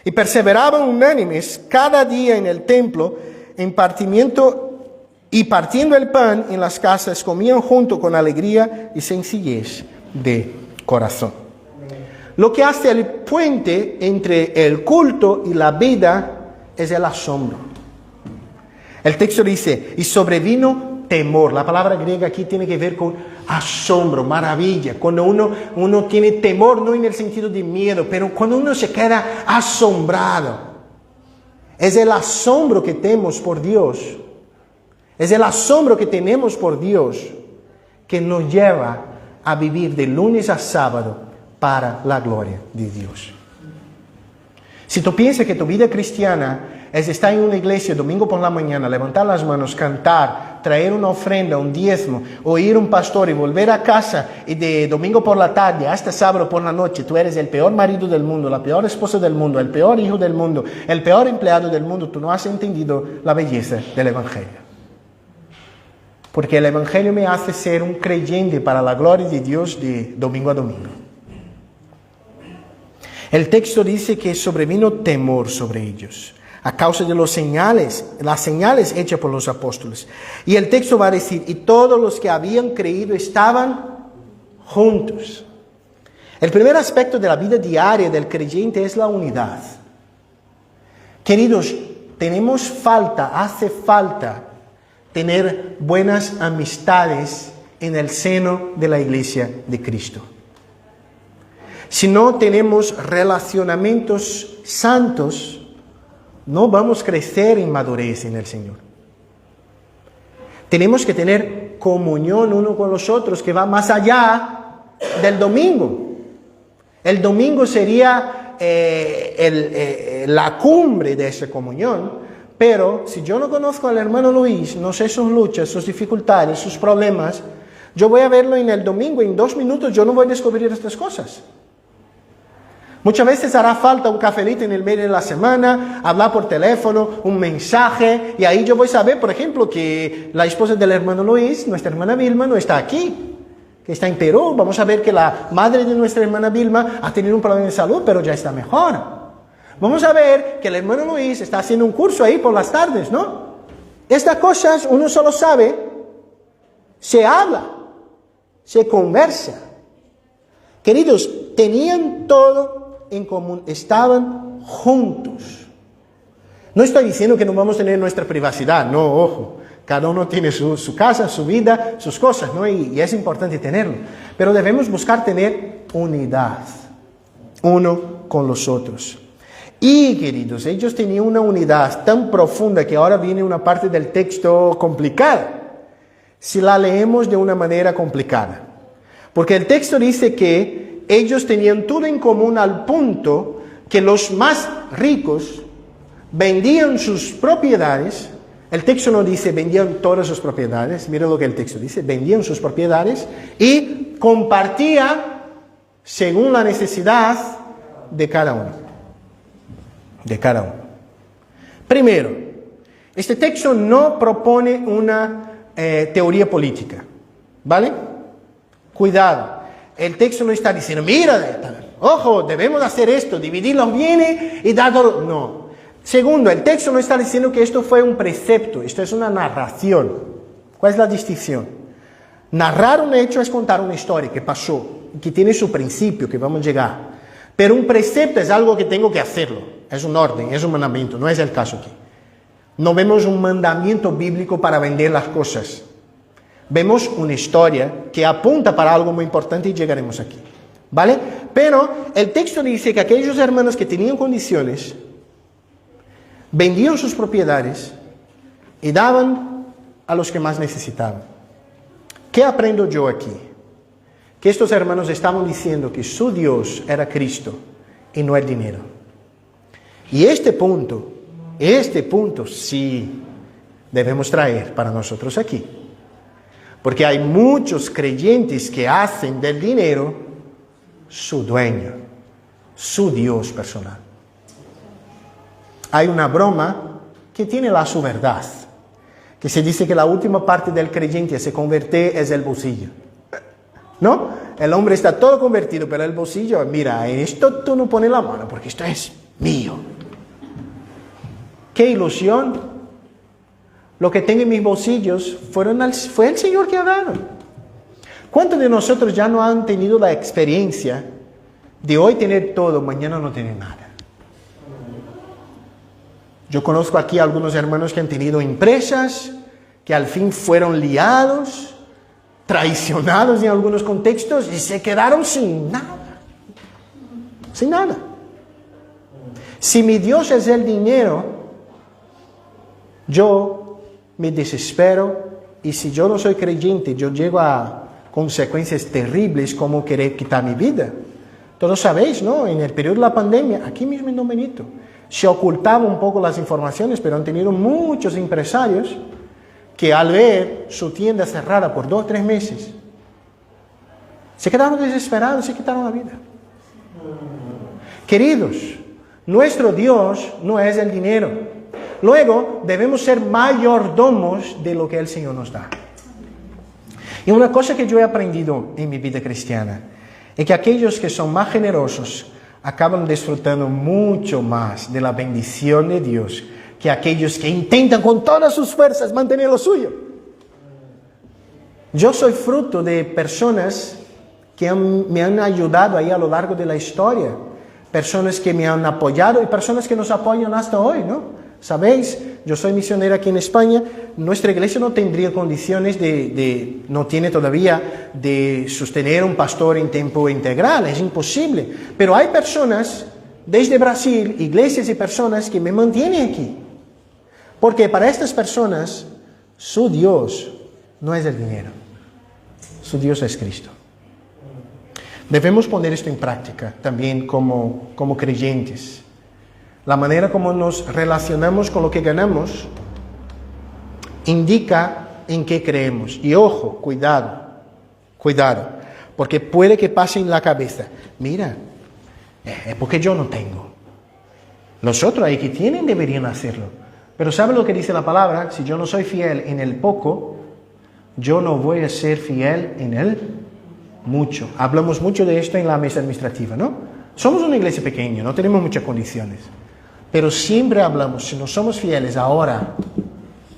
Y perseveraban unánimes cada día en el templo, en partimiento y partiendo el pan en las casas, comían junto con alegría y sencillez de corazón. Lo que hace el puente entre el culto y la vida es el asombro. El texto dice, y sobrevino temor. La palabra griega aquí tiene que ver con asombro, maravilla. Cuando uno tiene temor, no en el sentido de miedo, pero cuando uno se queda asombrado. Es el asombro que tenemos por Dios. Es el asombro que tenemos por Dios que nos lleva a vivir de lunes a sábado para la gloria de Dios. Si tú piensas que tu vida cristiana es estar en una iglesia domingo por la mañana, levantar las manos, cantar, traer una ofrenda, un diezmo, oír un pastor y volver a casa, y de domingo por la tarde hasta sábado por la noche, tú eres el peor marido del mundo, la peor esposa del mundo, el peor hijo del mundo, el peor empleado del mundo, tú no has entendido la belleza del Evangelio. Porque el Evangelio me hace ser un creyente para la gloria de Dios de domingo a domingo. El texto dice que sobrevino temor sobre ellos a causa de las señales hechas por los apóstoles. Y el texto va a decir, y todos los que habían creído estaban juntos. El primer aspecto de la vida diaria del creyente es la unidad. Queridos, hace falta tener buenas amistades en el seno de la iglesia de Cristo. Si no tenemos relacionamientos santos, no vamos a crecer en madurez en el Señor. Tenemos que tener comunión uno con los otros que va más allá del domingo. El domingo sería la cumbre de esa comunión. Pero si yo no conozco al hermano Luis, no sé sus luchas, sus dificultades, sus problemas, yo voy a verlo en el domingo, en 2 minutos yo no voy a descubrir estas cosas. Muchas veces hará falta un cafelito en el medio de la semana, hablar por teléfono, un mensaje, y ahí yo voy a saber, por ejemplo, que la esposa del hermano Luis, nuestra hermana Vilma, no está aquí, que está en Perú. Vamos a ver que la madre de nuestra hermana Vilma ha tenido un problema de salud, pero ya está mejor. Vamos a ver que el hermano Luis está haciendo un curso ahí por las tardes, ¿no? Estas cosas uno solo sabe, se habla, se conversa. Queridos, tenían todo en común, estaban juntos. No estoy diciendo que no vamos a tener nuestra privacidad, no, ojo. Cada uno tiene su casa, su vida, sus cosas, ¿no? Y es importante tenerlo. Pero debemos buscar tener unidad, uno con los otros. Y, queridos, ellos tenían una unidad tan profunda que ahora viene una parte del texto complicada, si la leemos de una manera complicada. Porque el texto dice que ellos tenían todo en común al punto que los más ricos vendían sus propiedades. El texto no dice vendían todas sus propiedades, mira lo que el texto dice, vendían sus propiedades y compartía según la necesidad de cada uno. De cada uno. Primero, este texto no propone una teoría política, ¿vale? Cuidado, el texto no está diciendo, mira, ojo, debemos hacer esto, dividir los bienes y darlo. No. Segundo, el texto no está diciendo que esto fue un precepto, esto es una narración. ¿Cuál es la distinción? Narrar un hecho es contar una historia que pasó, que tiene su principio, que vamos a llegar. Pero un precepto es algo que tengo que hacerlo, es un orden, es un mandamiento, no es el caso aquí. No vemos un mandamiento bíblico para vender las cosas. Vemos una historia que apunta para algo muy importante y llegaremos aquí, ¿vale? Pero el texto dice que aquellos hermanos que tenían condiciones vendían sus propiedades y daban a los que más necesitaban. ¿Qué aprendo yo aquí? Que estos hermanos estaban diciendo que su Dios era Cristo y no el dinero. Y este punto sí debemos traer para nosotros aquí. Porque hay muchos creyentes que hacen del dinero su dueño, su Dios personal. Hay una broma que tiene su verdad, que se dice que la última parte del creyente a se convertir es el bolsillo. ¿No? El hombre está todo convertido, pero el bolsillo, mira, en esto tú no pones la mano porque esto es mío. ¡Qué ilusión! Lo que tengo en mis bolsillos fue el Señor que ha dado. ¿Cuántos de nosotros ya no han tenido la experiencia de hoy tener todo, mañana no tener nada? Yo conozco aquí a algunos hermanos que han tenido empresas, que al fin fueron liados, traicionados en algunos contextos y se quedaron sin nada. Sin nada. Si mi Dios es el dinero, yo me desespero y si yo no soy creyente, yo llego a consecuencias terribles como querer quitar mi vida. Todos sabéis, ¿no? En el periodo de la pandemia, aquí mismo en Don Benito, se ocultaban un poco las informaciones, pero han tenido muchos empresarios que al ver su tienda cerrada por 2 o 3 meses, se quedaron desesperados, se quitaron la vida. Queridos, nuestro Dios no es el dinero. Luego, debemos ser mayordomos de lo que el Señor nos da. Y una cosa que yo he aprendido en mi vida cristiana es que aquellos que son más generosos acaban disfrutando mucho más de la bendición de Dios que aquellos que intentan con todas sus fuerzas mantener lo suyo. Yo soy fruto de personas que me han ayudado ahí a lo largo de la historia, personas que me han apoyado y personas que nos apoyan hasta hoy, ¿no? ¿Sabéis? Yo soy misionero aquí en España. Nuestra iglesia no tendría condiciones no tiene todavía de sostener un pastor en tiempo integral. Es imposible. Pero hay personas desde Brasil, iglesias y personas que me mantienen aquí. Porque para estas personas, su Dios no es el dinero. Su Dios es Cristo. Debemos poner esto en práctica también como creyentes. La manera como nos relacionamos con lo que ganamos indica en qué creemos. Y ojo, cuidado, porque puede que pase en la cabeza, mira, es porque yo no tengo. Los otros ahí que tienen deberían hacerlo. Pero ¿sabe lo que dice la palabra? Si yo no soy fiel en el poco, yo no voy a ser fiel en el mucho. Hablamos mucho de esto en la mesa administrativa, ¿no? Somos una iglesia pequeña, no tenemos muchas condiciones. Pero siempre hablamos, si no somos fieles ahora,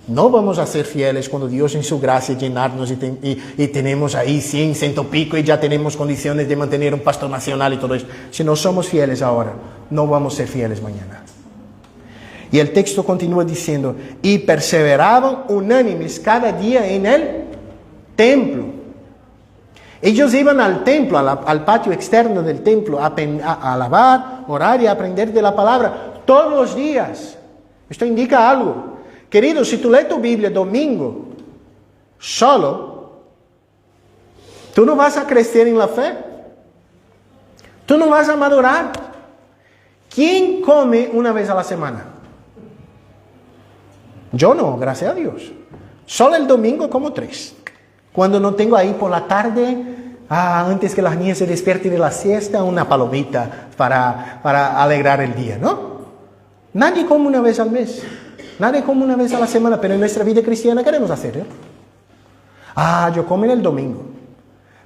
no vamos a ser fieles cuando Dios en su gracia llenarnos y tenemos ahí 100, 100 y pico y ya tenemos condiciones de mantener un pastor nacional y todo eso. Si no somos fieles ahora, no vamos a ser fieles mañana. Y el texto continúa diciendo, y perseveraban unánimes cada día en el templo. Ellos iban al templo, al patio externo del templo, a alabar, orar y aprender de la palabra todos los días. Esto indica algo. Querido, si tú lees tu Biblia domingo solo, Tú no vas a crecer en la fe. Tú no vas a madurar. ¿Quién come una vez a la semana? Yo no, gracias a Dios. Solo el domingo como 3. Cuando no tengo ahí por la tarde, antes que las niñas se despierten de la siesta, una palomita para alegrar el día, ¿no? Nadie come una vez al mes. Nadie come una vez a la semana, pero en nuestra vida cristiana queremos hacer, ¿eh? Yo como en el domingo.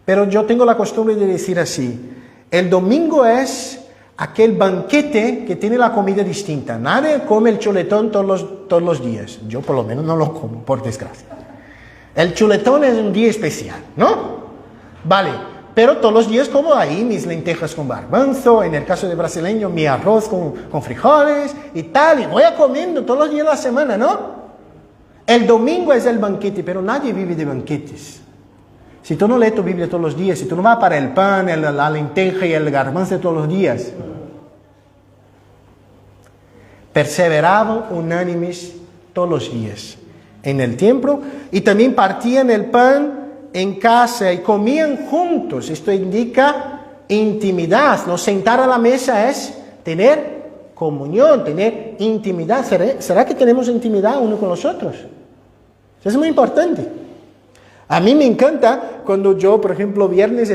Pero yo tengo la costumbre de decir así: el domingo es aquel banquete que tiene la comida distinta. Nadie come el chuletón todos los días. Yo por lo menos no lo como, por desgracia. El chuletón es un día especial, ¿no? Vale, pero todos los días como ahí mis lentejas con garbanzo, en el caso de brasileño, mi arroz con frijoles y tal, y voy a comiendo todos los días de la semana, ¿no? El domingo es el banquete, pero nadie vive de banquetes. Si tú no lees tu Biblia todos los días, si tú no vas para el pan, la lenteja y el garbanzo todos los días. Perseveraban unánimes todos los días en el templo y también partían el pan en casa y comían juntos. Esto indica intimidad. No sentar a la mesa es tener comunión, tener intimidad. ¿Será que tenemos intimidad uno con los otros? Eso es muy importante. A mí me encanta cuando yo, por ejemplo, viernes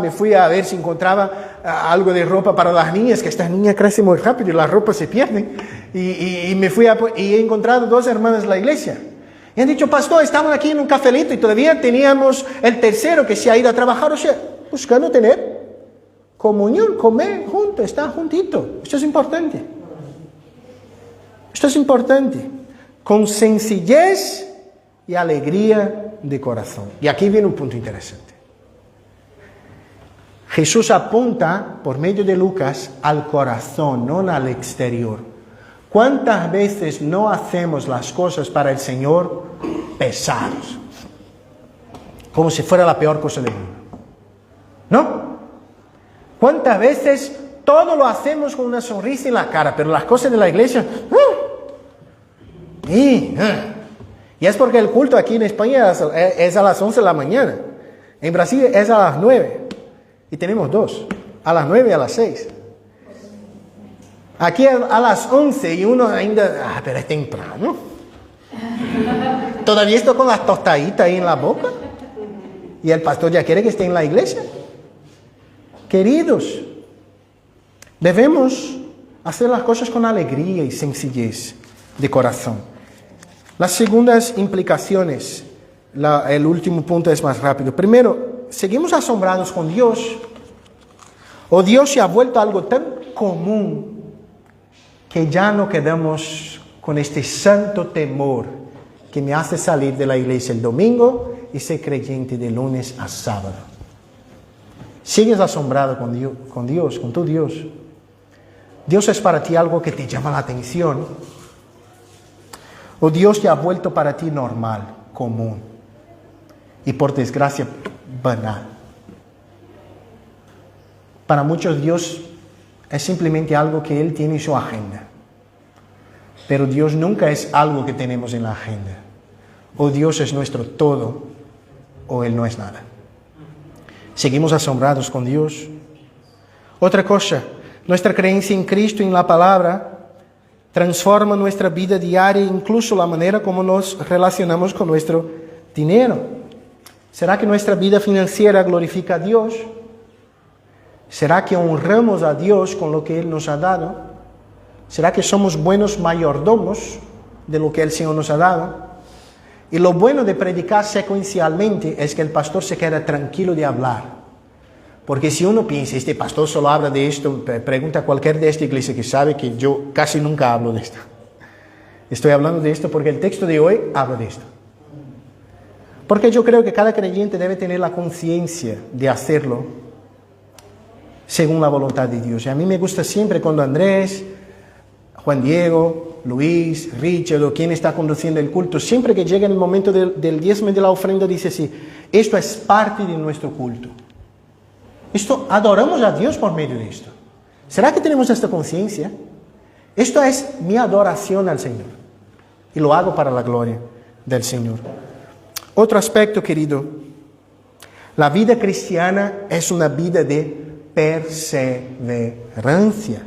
me fui a ver si encontraba algo de ropa para las niñas, que estas niñas crecen muy rápido y la ropa se pierde. Y he encontrado 2 hermanas en la iglesia. Y han dicho: pastor, estamos aquí en un cafelito y todavía teníamos el tercero que se ha ido a trabajar. O sea, buscando tener comunión, comer juntos, estar juntito. Esto es importante. Esto es importante. Con sencillez y alegría de corazón. Y aquí viene un punto interesante. Jesús apunta, por medio de Lucas, al corazón, no al exterior. ¿Cuántas veces no hacemos las cosas para el Señor pesados? Como si fuera la peor cosa del mundo. ¿No? ¿Cuántas veces todo lo hacemos con una sonrisa en la cara, pero las cosas de la iglesia... Y es porque el culto aquí en España es a las 11 de la mañana. En Brasil es a las 9. Y tenemos 2. A las 9 y a las 6. Aquí a las 11 y uno ainda... pero es temprano. Todavía estoy con las tostaditas ahí en la boca. Y el pastor ya quiere que esté en la iglesia. Queridos, debemos hacer las cosas con alegría y sencillez de corazón. Las segundas implicaciones, el último punto es más rápido. Primero, seguimos asombrados con Dios. O Dios se ha vuelto algo tan común que ya no quedamos con este santo temor que me hace salir de la iglesia el domingo y ser creyente de lunes a sábado. Sigues asombrado con Dios, con tu Dios. Dios es para ti algo que te llama la atención. O Dios ya ha vuelto para ti normal, común y por desgracia banal. Para muchos Dios es simplemente algo que Él tiene en su agenda. Pero Dios nunca es algo que tenemos en la agenda. O Dios es nuestro todo o Él no es nada. Seguimos asombrados con Dios. Otra cosa, nuestra creencia en Cristo y en la palabra transforma nuestra vida diaria, incluso la manera como nos relacionamos con nuestro dinero. ¿Será que nuestra vida financiera glorifica a Dios? ¿Será que honramos a Dios con lo que Él nos ha dado? ¿Será que somos buenos mayordomos de lo que el Señor nos ha dado? Y lo bueno de predicar secuencialmente es que el pastor se queda tranquilo de hablar. Porque si uno piensa, este pastor solo habla de esto, pregunta a cualquier de esta iglesia que sabe que yo casi nunca hablo de esto. Estoy hablando de esto porque el texto de hoy habla de esto. Porque yo creo que cada creyente debe tener la conciencia de hacerlo según la voluntad de Dios. Y a mí me gusta siempre cuando Andrés, Juan Diego, Luis, Richard o quien está conduciendo el culto, siempre que llega el momento del diezmo y de la ofrenda, dice así: esto es parte de nuestro culto. Esto, adoramos a Dios por medio de esto. ¿Será que tenemos esta conciencia? Esto es mi adoración al Señor. Y lo hago para la gloria del Señor. Otro aspecto, querido. La vida cristiana es una vida de perseverancia.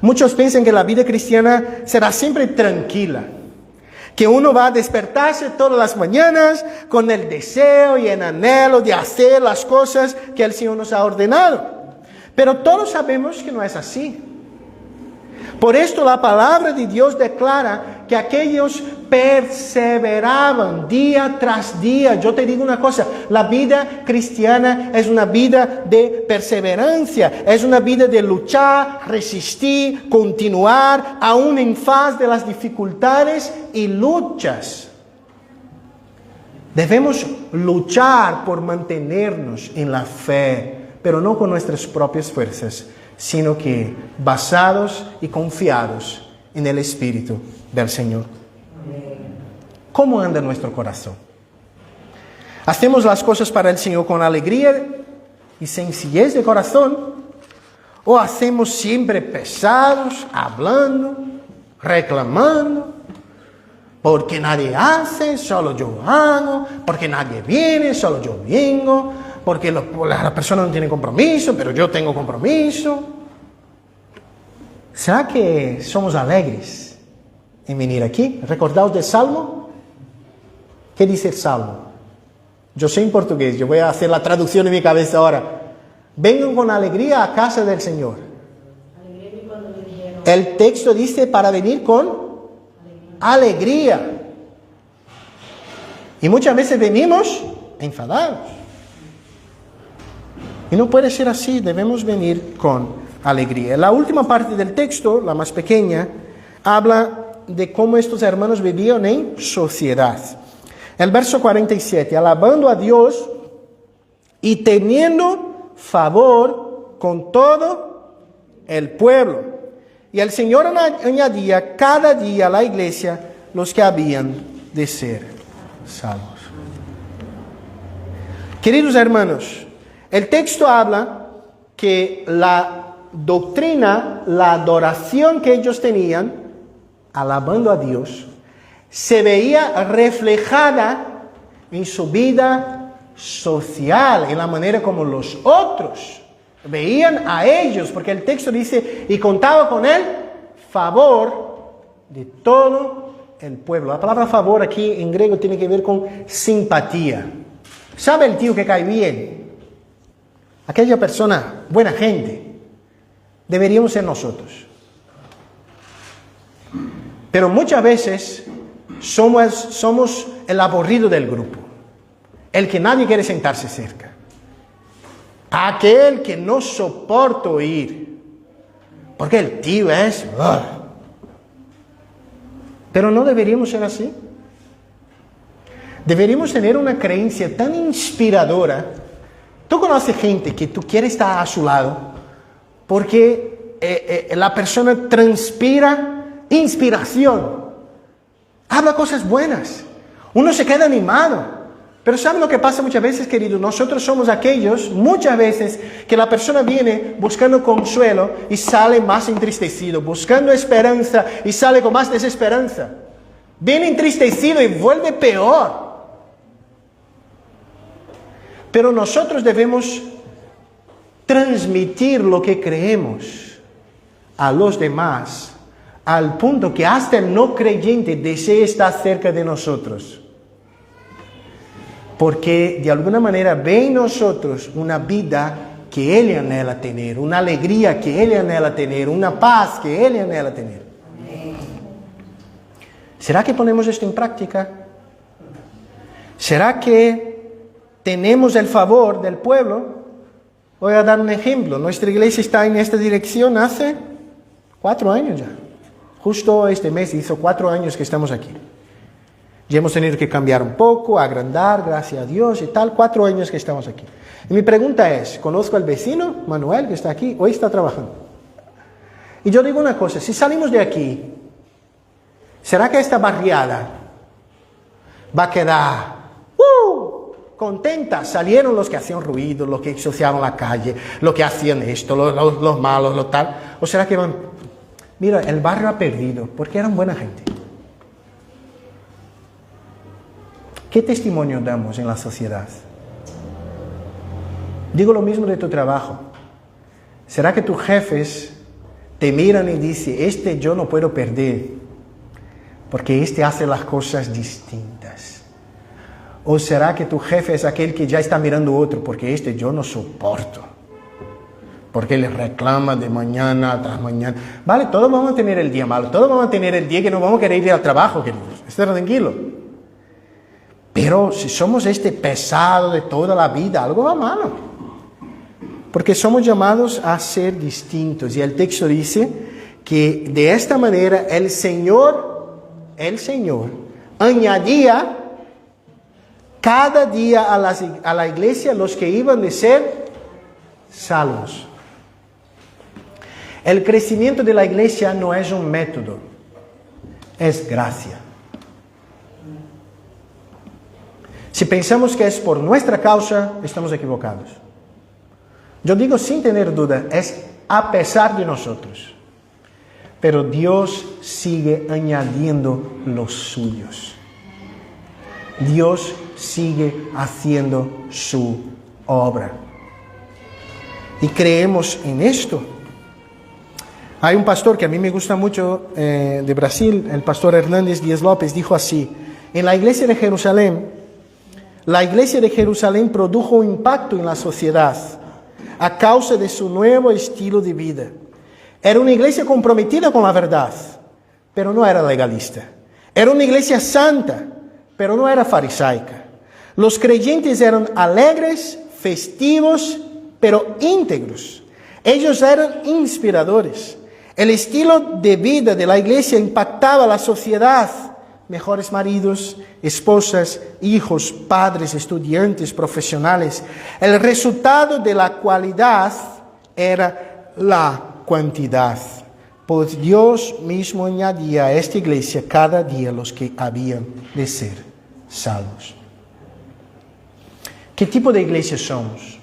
Muchos piensan que la vida cristiana será siempre tranquila, que uno va a despertarse todas las mañanas con el deseo y el anhelo de hacer las cosas que el Señor nos ha ordenado. Pero todos sabemos que no es así. Por esto la palabra de Dios declara que aquellos perseveraban día tras día. Yo te digo una cosa, la vida cristiana es una vida de perseverancia, es una vida de luchar, resistir, continuar, aún en faz de las dificultades y luchas. Debemos luchar por mantenernos en la fe, pero no con nuestras propias fuerzas, sino que basados y confiados en el Espíritu del Señor. ¿Cómo anda nuestro corazón? ¿Hacemos las cosas para el Señor con alegría y sencillez de corazón? ¿O hacemos siempre pesados, hablando, reclamando? Porque nadie hace, solo yo hago. Porque nadie viene, solo yo vengo. Porque la persona no tiene compromiso, pero yo tengo compromiso. ¿Será que somos alegres en venir aquí? ¿Recordaos del Salmo? ¿Qué dice el Salmo? Yo sé en portugués, yo voy a hacer la traducción en mi cabeza ahora. Vengan con alegría a casa del Señor. El texto dice para venir con alegría. Y muchas veces venimos enfadados. Y no puede ser así, debemos venir con alegría. La última parte del texto, la más pequeña, habla de cómo estos hermanos vivían en sociedad. El verso 47, alabando a Dios y teniendo favor con todo el pueblo. Y el Señor añadía cada día a la iglesia los que habían de ser salvos. Queridos hermanos, el texto habla que la doctrina, la adoración que ellos tenían, alabando a Dios, se veía reflejada en su vida social, en la manera como los otros veían a ellos, porque el texto dice, y contaba con el favor de todo el pueblo. La palabra favor aquí en griego tiene que ver con simpatía. ¿Sabe el tío que cae bien? Aquella persona, buena gente, deberíamos ser nosotros. Pero muchas veces somos el aburrido del grupo, el que nadie quiere sentarse cerca, aquel que no soporta oír, porque el tío es... Pero no deberíamos ser así. Deberíamos tener una creencia tan inspiradora. Tú conoces gente que tú quieres estar a su lado porque la persona transpira inspiración, habla cosas buenas, uno se queda animado. Pero ¿saben lo que pasa muchas veces, queridos? Nosotros somos aquellos, muchas veces, que la persona viene buscando consuelo y sale más entristecido, buscando esperanza y sale con más desesperanza. Viene entristecido y vuelve peor. Pero nosotros debemos transmitir lo que creemos a los demás, al punto que hasta el no creyente desee estar cerca de nosotros. Porque de alguna manera ve en nosotros una vida que Él anhela tener, una alegría que Él anhela tener, una paz que Él anhela tener. ¿Será que ponemos esto en práctica? ¿Será que tenemos el favor del pueblo? Voy a dar un ejemplo. Nuestra iglesia está en esta dirección hace 4 años ya. Justo este mes hizo 4 años que estamos aquí. Ya hemos tenido que cambiar un poco, agrandar, gracias a Dios y tal. 4 años que estamos aquí. Y mi pregunta es, ¿conozco al vecino, Manuel, que está aquí? Hoy está trabajando. Y yo digo una cosa, si salimos de aquí, ¿será que esta barriada va a quedar contenta? Salieron los que hacían ruido, los que ensuciaban la calle, los que hacían esto, los malos, lo tal. ¿O será que van, mira, el barrio ha perdido, porque eran buena gente? ¿Qué testimonio damos en la sociedad? Digo lo mismo de tu trabajo. ¿Será que tus jefes te miran y dicen, este yo no puedo perder, porque este hace las cosas distintas? ¿O será que tu jefe es aquel que ya está mirando otro, porque este yo no soporto, porque le reclama de mañana tras mañana? Vale, todos vamos a tener el día malo, todos vamos a tener el día que no vamos a querer ir al trabajo, queridos. Esté tranquilo. Pero si somos este pesado de toda la vida, algo va malo. Porque somos llamados a ser distintos. Y el texto dice que de esta manera el Señor añadía cada día a la iglesia los que iban de ser salvos. El crecimiento de la iglesia no es un método, es gracia. Si pensamos que es por nuestra causa, estamos equivocados. Yo digo sin tener duda, es a pesar de nosotros. Pero Dios sigue añadiendo los suyos. Dios sigue haciendo su obra. Y creemos en esto. Hay un pastor que a mí me gusta mucho de Brasil, el pastor Hernández Díaz López, dijo así: en la iglesia de Jerusalén produjo un impacto en la sociedad a causa de su nuevo estilo de vida. Era una iglesia comprometida con la verdad, pero no era legalista. Era una iglesia santa, pero no era farisaica. Los creyentes eran alegres, festivos, pero íntegros. Ellos eran inspiradores. El estilo de vida de la iglesia impactaba a la sociedad. Mejores maridos, esposas, hijos, padres, estudiantes, profesionales. El resultado de la cualidad era la cantidad. Pues Dios mismo añadía a esta iglesia cada día los que habían de ser salvos. ¿Qué tipo de iglesia somos?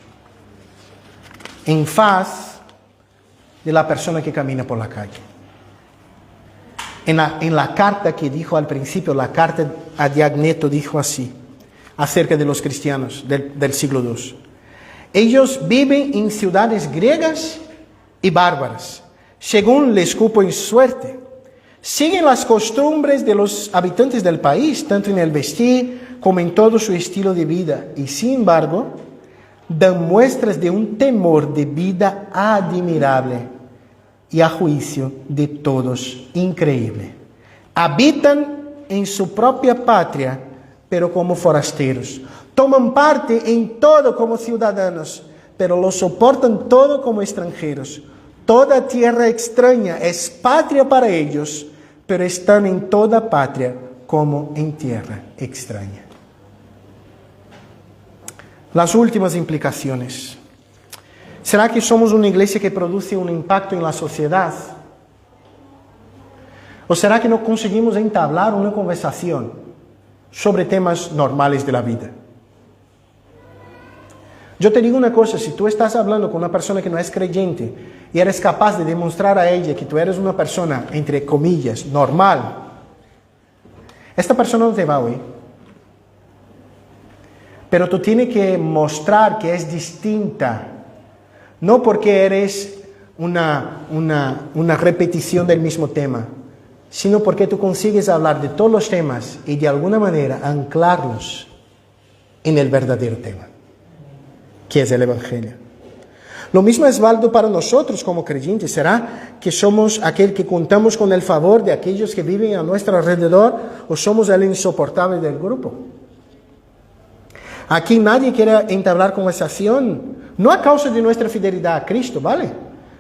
En faz de la persona que camina por la calle. En la carta que dijo al principio, la carta a Diagneto dijo así, acerca de los cristianos del siglo II. Ellos viven en ciudades griegas y bárbaras, según les cupo en suerte. Siguen las costumbres de los habitantes del país, tanto en el vestir como en todo su estilo de vida, y sin embargo, dan muestras de un temor de vida admirable y a juicio de todos increíble. Habitan en su propia patria, pero como forasteros. Toman parte en todo como ciudadanos, pero lo soportan todo como extranjeros. Toda tierra extraña es patria para ellos, pero están en toda patria como en tierra extraña. Las últimas implicaciones. ¿Será que somos una iglesia que produce un impacto en la sociedad? ¿O será que no conseguimos entablar una conversación sobre temas normales de la vida? Yo te digo una cosa, si tú estás hablando con una persona que no es creyente y eres capaz de demostrar a ella que tú eres una persona, entre comillas, normal, esta persona no te va a oír. Pero tú tienes que mostrar que es distinta. No porque eres una repetición del mismo tema, sino porque tú consigues hablar de todos los temas y de alguna manera anclarlos en el verdadero tema, que es el Evangelio. Lo mismo es válido para nosotros como creyentes. ¿Será que somos aquel que contamos con el favor de aquellos que viven a nuestro alrededor o somos el insoportable del grupo? Aquí nadie quiere entablar conversación, no a causa de nuestra fidelidad a Cristo, ¿vale?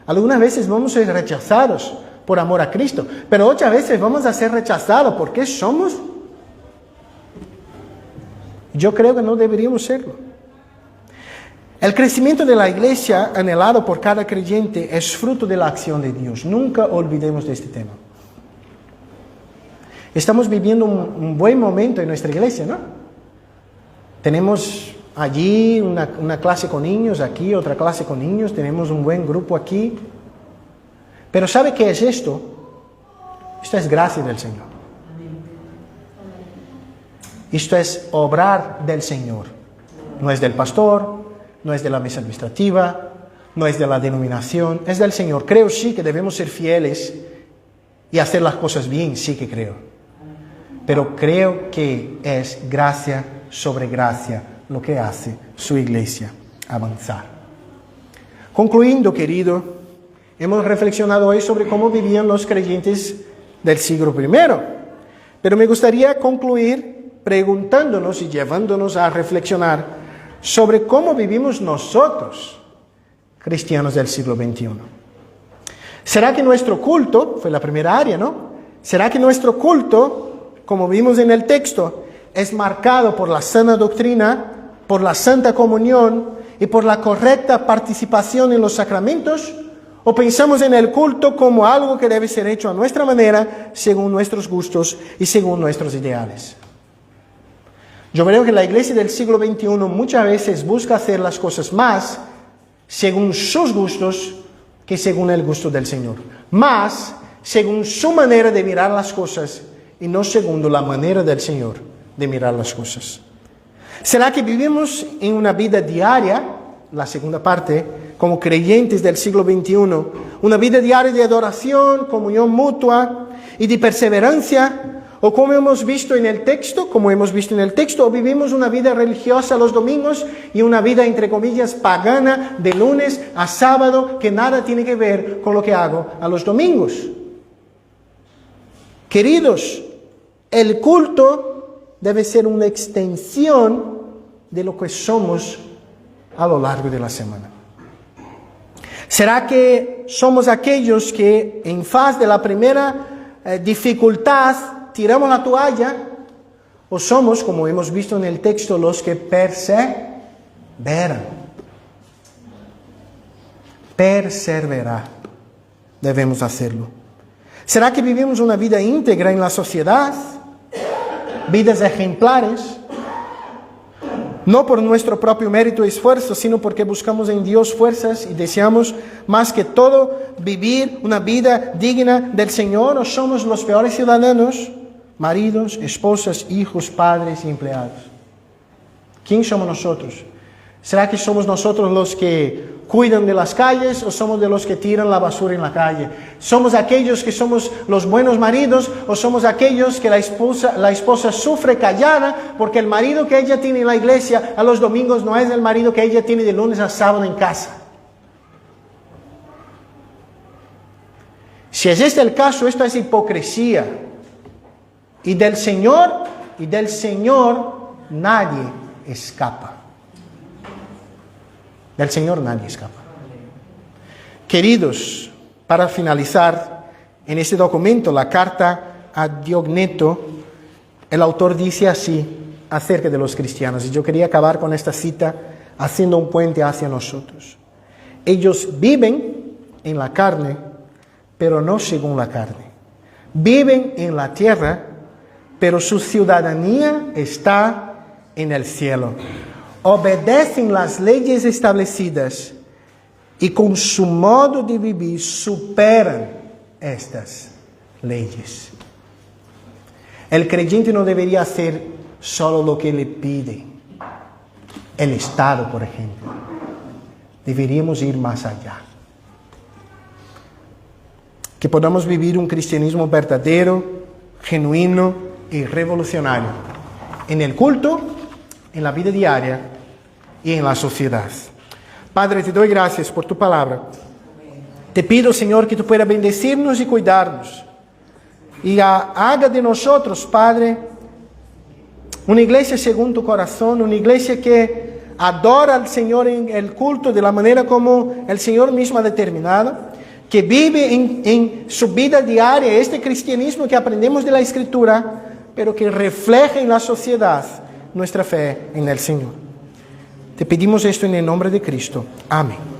Algunas veces vamos a ser rechazados por amor a Cristo, pero otras veces vamos a ser rechazados porque somos. Yo creo que no deberíamos serlo. El crecimiento de la iglesia anhelado por cada creyente es fruto de la acción de Dios. Nunca olvidemos de este tema. Estamos viviendo un buen momento en nuestra iglesia, ¿no? Tenemos allí una clase con niños, aquí otra clase con niños, tenemos un buen grupo aquí. Pero ¿sabe qué es esto? Esto es gracia del Señor. Esto es obrar del Señor. No es del pastor, no es de la mesa administrativa, no es de la denominación, es del Señor. Creo sí que debemos ser fieles y hacer las cosas bien, sí que creo. Pero creo que es gracia sobre gracia lo que hace su iglesia avanzar. Concluyendo, querido, hemos reflexionado hoy sobre cómo vivían los creyentes del siglo I. Pero me gustaría concluir preguntándonos y llevándonos a reflexionar sobre cómo vivimos nosotros, cristianos del siglo XXI. ¿Será que nuestro culto, fue la primera área, ¿no? ¿Será que nuestro culto, como vimos en el texto, es marcado por la sana doctrina, por la santa comunión y por la correcta participación en los sacramentos? ¿O pensamos en el culto como algo que debe ser hecho a nuestra manera, según nuestros gustos y según nuestros ideales? Yo creo que la iglesia del siglo XXI muchas veces busca hacer las cosas más según sus gustos que según el gusto del Señor. Más según su manera de mirar las cosas y no según la manera del Señor de mirar las cosas. ¿Será que vivimos en una vida diaria, la segunda parte, como creyentes del siglo XXI, una vida diaria de adoración, comunión mutua y de perseverancia? ¿O como hemos visto en el texto, o vivimos una vida religiosa los domingos y una vida, entre comillas, pagana de lunes a sábado, que nada tiene que ver con lo que hago a los domingos? Queridos, el culto debe ser una extensión de lo que somos a lo largo de la semana. ¿Será que somos aquellos que en faz de la primera dificultad tiramos la toalla? ¿O somos, como hemos visto en el texto, los que perseveran? Perseverar. Debemos hacerlo. ¿Será que vivimos una vida íntegra en la sociedad? Vidas ejemplares. No por nuestro propio mérito y esfuerzo, sino porque buscamos en Dios fuerzas y deseamos más que todo vivir una vida digna del Señor. ¿O somos los peores ciudadanos? Maridos, esposas, hijos, padres y empleados. ¿Quién somos nosotros? ¿Será que somos nosotros los que cuidan de las calles o somos de los que tiran la basura en la calle? ¿Somos aquellos que somos los buenos maridos o somos aquellos que la esposa sufre callada porque el marido que ella tiene en la iglesia a los domingos no es el marido que ella tiene de lunes a sábado en casa? Si es este el caso, esto es hipocresía. Y del Señor nadie escapa. Del Señor nadie escapa. Queridos, para finalizar, en este documento, la carta a Diogneto, el autor dice así acerca de los cristianos. Y yo quería acabar con esta cita haciendo un puente hacia nosotros. Ellos viven en la carne, pero no según la carne. Viven en la tierra, pero su ciudadanía está en el cielo. Obedecen las leyes establecidas y con su modo de vivir superan estas leyes. El creyente no debería hacer solo lo que le pide el Estado, por ejemplo. Deberíamos ir más allá. Que podamos vivir un cristianismo verdadero, genuino y revolucionario en el culto, en la vida diaria y en la sociedad. Padre, te doy gracias por tu palabra. Te pido, Señor, que tú puedas bendecirnos y cuidarnos. Y haga de nosotros, Padre, una iglesia según tu corazón, una iglesia que adora al Señor en el culto de la manera como el Señor mismo ha determinado, que vive en su vida diaria este cristianismo que aprendemos de la Escritura, pero que refleja en la sociedad nuestra fe en el Señor. Te pedimos esto en el nombre de Cristo. Amén.